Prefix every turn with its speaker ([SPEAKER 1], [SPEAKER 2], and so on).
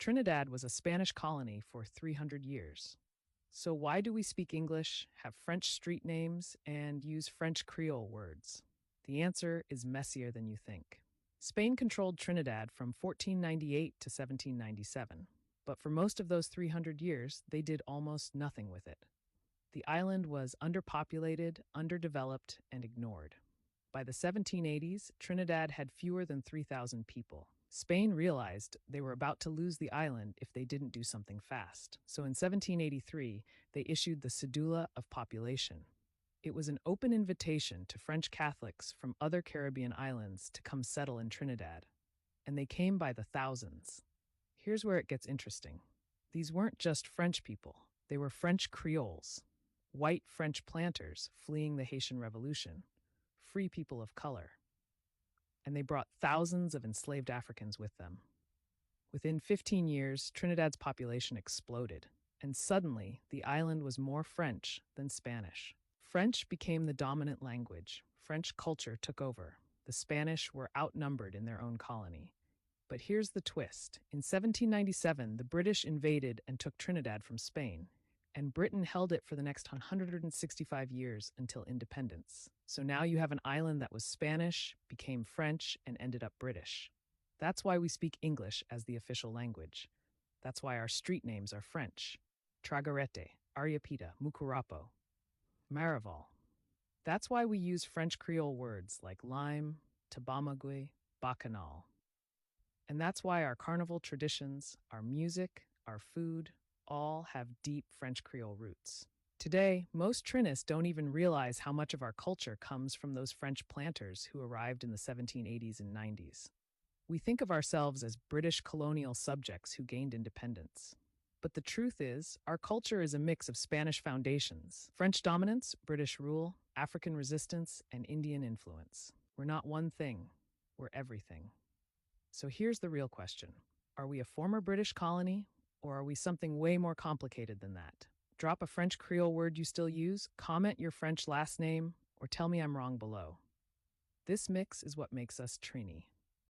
[SPEAKER 1] Trinidad was a Spanish colony for 300 years. So why do we speak English, have French street names, and use French Creole words? The answer is messier than you think. Spain controlled Trinidad from 1498 to 1797, but for most of those 300 years, they did almost nothing with it. The island was underpopulated, underdeveloped, and ignored. By the 1780s, Trinidad had fewer than 3,000 people. Spain realized they were about to lose the island if they didn't do something fast. So in 1783, they issued the Cedula of Population. It was an open invitation to French Catholics from other Caribbean islands to come settle in Trinidad. And they came by the thousands. Here's where it gets interesting. These weren't just French people. They were French Creoles, white French planters fleeing the Haitian Revolution, free people of color. And they brought thousands of enslaved Africans with them. Within 15 years, Trinidad's population exploded, and suddenly the island was more French than Spanish. French became the dominant language. French culture took over. The Spanish were outnumbered in their own colony. But here's the twist. In 1797, the British invaded and took Trinidad from Spain, and Britain held it for the next 165 years until independence. So now you have an island that was Spanish, became French, and ended up British. That's why we speak English as the official language. That's why our street names are French. Tragarete, Ariapita, Mucurapo, Marival. That's why we use French Creole words like lime, tabamagui, bacchanal. And that's why our carnival traditions, our music, our food, all have deep French Creole roots. Today, most Trinis don't even realize how much of our culture comes from those French planters who arrived in the 1780s and 90s. We think of ourselves as British colonial subjects who gained independence. But the truth is, our culture is a mix of Spanish foundations, French dominance, British rule, African resistance, and Indian influence. We're not one thing, we're everything. So here's the real question. Are we a former British colony, or are we something way more complicated than that? Drop a French Creole word you still use, comment your French last name, or tell me I'm wrong below. This mix is what makes us Trini.